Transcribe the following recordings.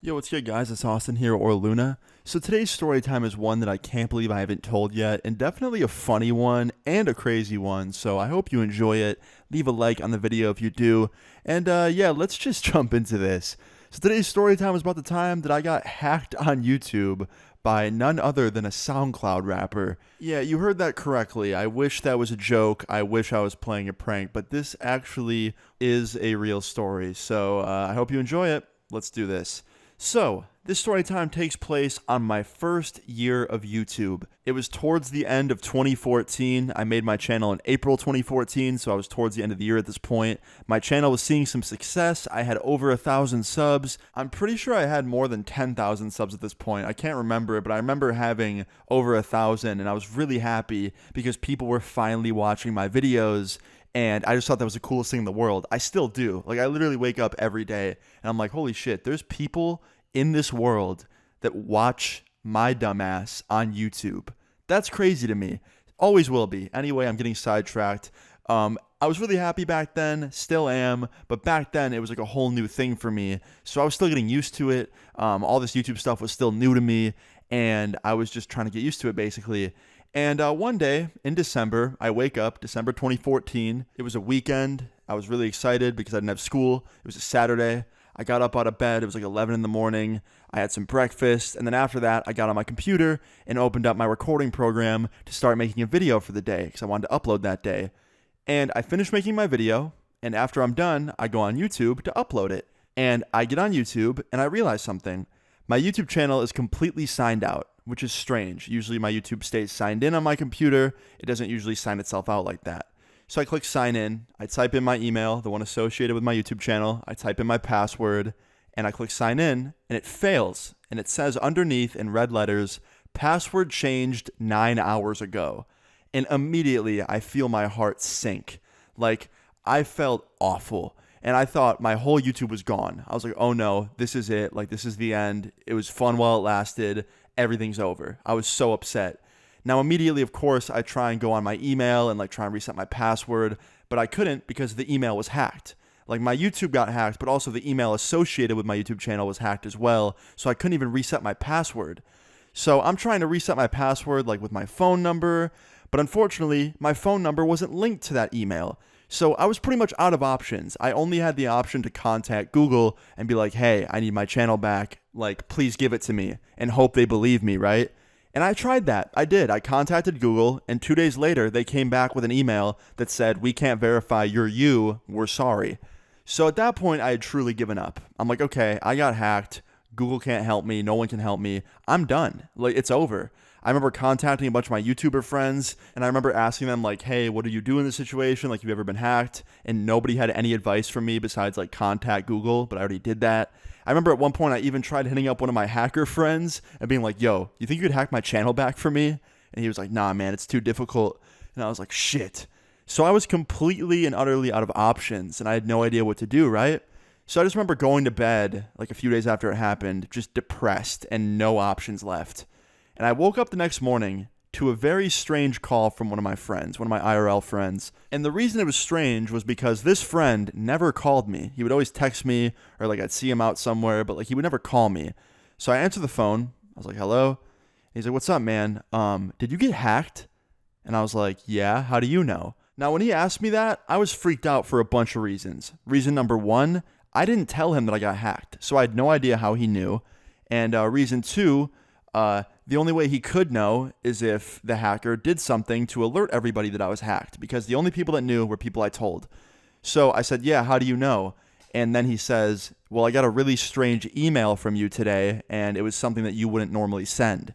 Yo, what's good, guys? It's Austin here, or Luna. So today's story time is one that I can't believe I haven't told yet, and definitely a funny one and a crazy one, so I hope you enjoy it. Leave a like on the video if you do, and yeah, let's just jump into this. So today's story time is about the time that I got hacked on YouTube by none other than a Soundcloud rapper. Yeah, you heard that correctly. I wish that was a joke. I wish I was playing a prank, but this actually is a real story, so I hope you enjoy it. Let's do this. So, this story time takes place on my first year of YouTube. It was towards the end of 2014. I made my channel in April 2014, so I was towards the end of the year at this point. My channel was seeing some success. I had over 1,000 subs. I'm pretty sure I had more than 10,000 subs at this point. I can't remember it, but I remember having over 1,000, and I was really happy because people were finally watching my videos. And I just thought that was the coolest thing in the world. I still do. Like, I literally wake up every day and I'm like, holy shit, there's people in this world that watch my dumbass on YouTube. That's crazy to me. Always will be. Anyway, I'm getting sidetracked. I was really happy back then, still am, but back then it was like a whole new thing for me. So I was still getting used to it. All this YouTube stuff was still new to me, and I was just trying to get used to it, basically. And one day in December, I wake up, December 2014. It was a weekend. I was really excited because I didn't have school. It was a Saturday. I got up out of bed. It was like 11 in the morning. I had some breakfast. And then after that, I got on my computer and opened up my recording program to start making a video for the day because I wanted to upload that day. And I finished making my video. And after I'm done, I go on YouTube to upload it. And I get on YouTube and I realize something. My YouTube channel is completely signed out, which is strange. Usually my YouTube stays signed in on my computer. It doesn't usually sign itself out like that. So I click sign in. I type in my email, the one associated with my YouTube channel. I type in my password and I click sign in and it fails. And it says underneath in red letters, password changed 9 hours ago. And immediately I feel my heart sink. Like, I felt awful. And I thought my whole YouTube was gone. I was like, oh no, this is it. Like, this is the end. It was fun while it lasted. Everything's over. I was so upset. Now, immediately, of course, I try and go on my email and like try and reset my password, but I couldn't because the email was hacked. Like, my YouTube got hacked, but also the email associated with my YouTube channel was hacked as well, so I couldn't even reset my password. So I'm trying to reset my password like with my phone number, but unfortunately, my phone number wasn't linked to that email. So I was pretty much out of options. I only had the option to contact Google and be like, hey, I need my channel back. Like, please give it to me, and hope they believe me, right? And I tried that. I did. I contacted Google, and 2 days later, they came back with an email that said, we can't verify you're you. We're sorry. So at that point, I had truly given up. I'm like, okay, I got hacked. Google can't help me. No one can help me. I'm done. Like, it's over. I remember contacting a bunch of my YouTuber friends, and I remember asking them, like, hey, what do you do in this situation? Like, have you ever been hacked? And nobody had any advice for me besides, like, contact Google, but I already did that. I remember at one point I even tried hitting up one of my hacker friends and being like, yo, you think you could hack my channel back for me? And he was like, nah, man, it's too difficult. And I was like, shit. So I was completely and utterly out of options, and I had no idea what to do, right? So I just remember going to bed, like a few days after it happened, just depressed and no options left. And I woke up the next morning to a very strange call from one of my friends, one of my IRL friends. And the reason it was strange was because this friend never called me. He would always text me, or like I'd see him out somewhere, but like he would never call me. So I answered the phone. I was like, hello? And he's like, what's up, man? Did you get hacked? And I was like, yeah, how do you know? Now, when he asked me that, I was freaked out for a bunch of reasons. Reason number one, I didn't tell him that I got hacked, so I had no idea how he knew. And reason two, the only way he could know is if the hacker did something to alert everybody that I was hacked, because the only people that knew were people I told. So I said, yeah, how do you know? And then he says, well, I got a really strange email from you today, and it was something that you wouldn't normally send.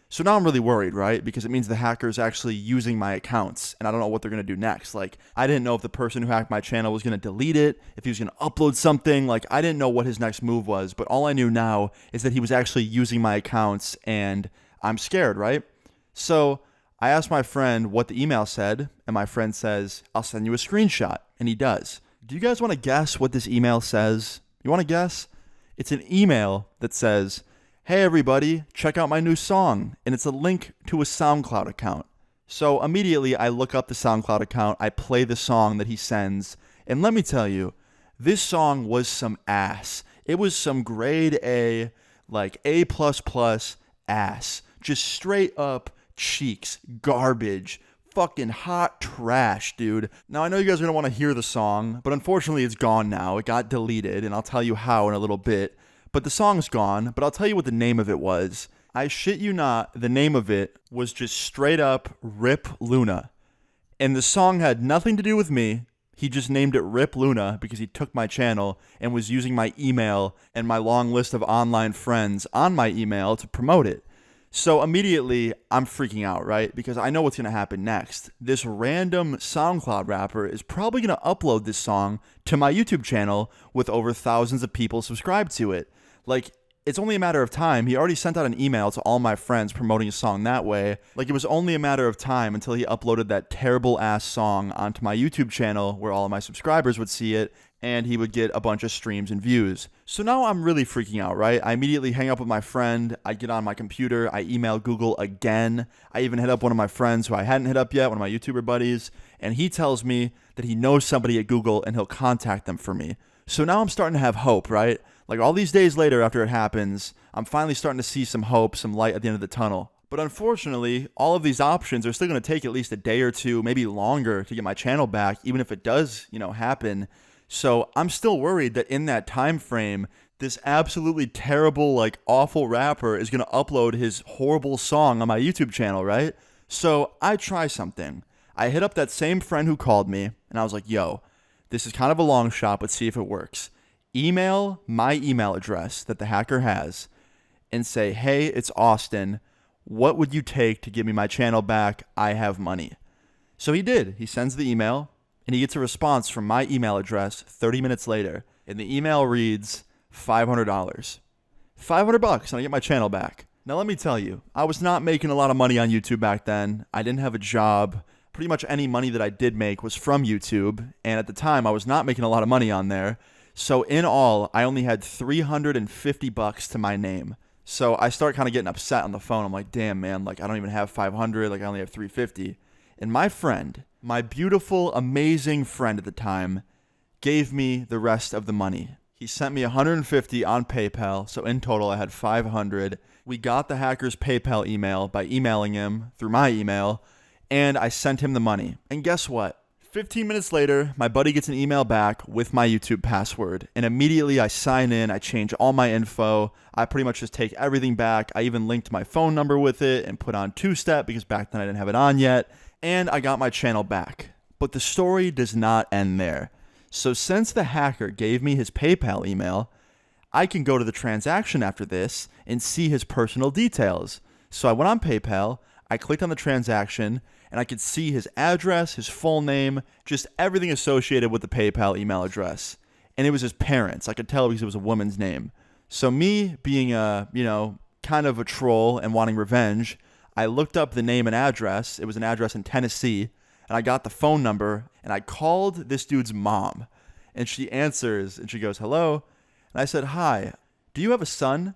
So now I'm really worried, right? Because it means the hacker is actually using my accounts, and I don't know what they're going to do next. Like, I didn't know if the person who hacked my channel was going to delete it, if he was going to upload something. Like, I didn't know what his next move was, but all I knew now is that he was actually using my accounts, and I'm scared, right? So I asked my friend what the email said, and my friend says, I'll send you a screenshot, and he does. Do you guys want to guess what this email says? You want to guess? It's an email that says, hey everybody, check out my new song, and it's a link to a SoundCloud account. So immediately I look up the SoundCloud account, I play the song that he sends, and let me tell you, this song was some ass. It was some grade A, like A++ ass. Just straight up cheeks, garbage, fucking hot trash, dude. Now, I know you guys are going to want to hear the song, but unfortunately it's gone now. It got deleted, and I'll tell you how in a little bit. But the song's gone, but I'll tell you what the name of it was. I shit you not, the name of it was just straight up Rip Luna. And the song had nothing to do with me. He just named it Rip Luna because he took my channel and was using my email and my long list of online friends on my email to promote it. So immediately, I'm freaking out, right? Because I know what's going to happen next. This random SoundCloud rapper is probably going to upload this song to my YouTube channel with over thousands of people subscribed to it. Like, it's only a matter of time. He already sent out an email to all my friends promoting a song that way. Like, it was only a matter of time until he uploaded that terrible-ass song onto my YouTube channel where all of my subscribers would see it, and he would get a bunch of streams and views. So now I'm really freaking out, right? I immediately hang up with my friend. I get on my computer. I email Google again. I even hit up one of my friends who I hadn't hit up yet, one of my YouTuber buddies, and he tells me that he knows somebody at Google and he'll contact them for me. So now I'm starting to have hope, right? Like, all these days later after it happens, I'm finally starting to see some hope, some light at the end of the tunnel. But unfortunately, all of these options are still going to take at least a day or two, maybe longer, to get my channel back, even if it does, happen. So I'm still worried that in that time frame, this absolutely terrible, like, awful rapper is going to upload his horrible song on my YouTube channel, right? So I try something. I hit up that same friend who called me, and I was like, yo, this is kind of a long shot, but see if it works. Email my email address that the hacker has and say, hey, it's Austin. What would you take to give me my channel back? I have money. So he did. He sends the email, and he gets a response from my email address 30 minutes later. And the email reads $500. $500, and I get my channel back. Now, let me tell you, I was not making a lot of money on YouTube back then. I didn't have a job. Pretty much any money that I did make was from YouTube. And at the time, I was not making a lot of money on there. So in all, I only had $350 to my name. So I start kind of getting upset on the phone. I'm like, damn, man, like, I don't even have 500. Like, I only have 350. And my friend, my beautiful, amazing friend at the time, gave me the rest of the money. He sent me 150 on PayPal. So in total, I had 500. We got the hacker's PayPal email by emailing him through my email, and I sent him the money. And guess what? 15 minutes later, my buddy gets an email back with my YouTube password, and immediately I sign in, I change all my info, I pretty much just take everything back. I even linked my phone number with it and put on two-step because back then I didn't have it on yet, and I got my channel back. But the story does not end there. So since the hacker gave me his PayPal email, I can go to the transaction after this and see his personal details. So I went on PayPal, I clicked on the transaction, and I could see his address, his full name, just everything associated with the PayPal email address. And it was his parents. I could tell because it was a woman's name. So me being kind of a troll and wanting revenge, I looked up the name and address. It was an address in Tennessee, and I got the phone number, and I called this dude's mom. And she answers, and she goes, hello? And I said, hi, do you have a son?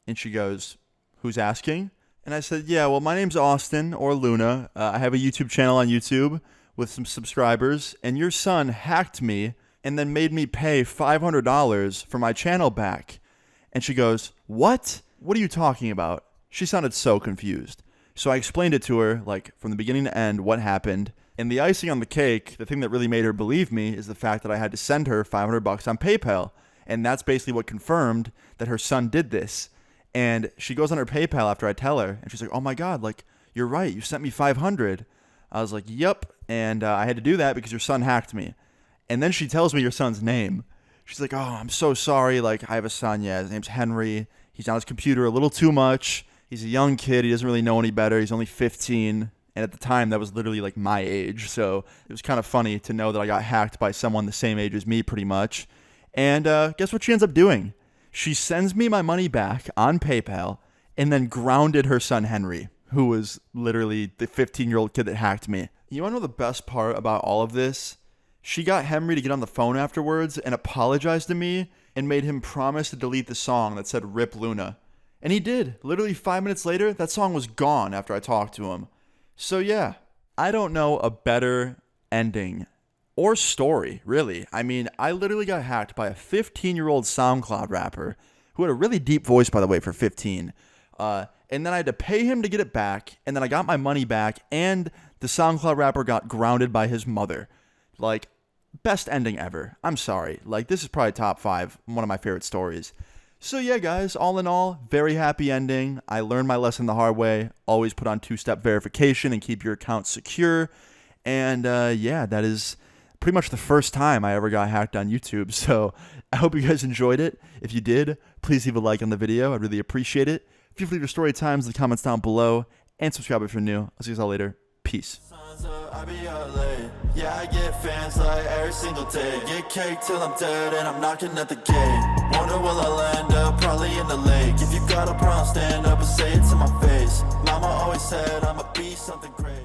And she goes, who's asking? And I said, yeah, well, my name's Austin, or Luna. I have a YouTube channel on YouTube with some subscribers, and your son hacked me and then made me pay $500 for my channel back. And she goes, what? What are you talking about? She sounded so confused. So I explained it to her, like, from the beginning to end, what happened. And the icing on the cake, the thing that really made her believe me, is the fact that I had to send her $500 on PayPal. And that's basically what confirmed that her son did this. And she goes on her PayPal after I tell her, and she's like, oh my God, like, you're right, you sent me 500. I was like, yep, and I had to do that because your son hacked me. And then she tells me your son's name. She's like, oh, I'm so sorry, like, I have a son, yeah, his name's Henry. He's on his computer a little too much. He's a young kid, he doesn't really know any better, he's only 15. And at the time, that was literally like my age, so it was kind of funny to know that I got hacked by someone the same age as me, pretty much. And guess what she ends up doing? She sends me my money back on PayPal and then grounded her son Henry, who was literally the 15-year-old kid that hacked me. You want to know the best part about all of this? She got Henry to get on the phone afterwards and apologize to me and made him promise to delete the song that said Rip Luna. And he did. Literally 5 minutes later, that song was gone after I talked to him. So yeah, I don't know a better ending or story, really. I mean, I literally got hacked by a 15-year-old SoundCloud rapper who had a really deep voice, by the way, for 15. And then I had to pay him to get it back, and then I got my money back, and the SoundCloud rapper got grounded by his mother. Like, best ending ever. I'm sorry. Like, this is probably top 5, one of my favorite stories. So yeah, guys, all in all, very happy ending. I learned my lesson the hard way. Always put on 2-step verification and keep your account secure. And yeah, that is pretty much the first time I ever got hacked on YouTube. So I hope you guys enjoyed it. If you did, please leave a like on the video. I'd really appreciate it. Feel free to leave your story times in the comments down below. And subscribe if you're new. I'll see you guys all later. Peace. Yeah, I get fans like every single day. Get cake till I'm dead and I'm knocking at the gate. Wonder will I land up, probably in the lake. If you got a problem, stand up and say it to my face. Mama always said I'ma be something great.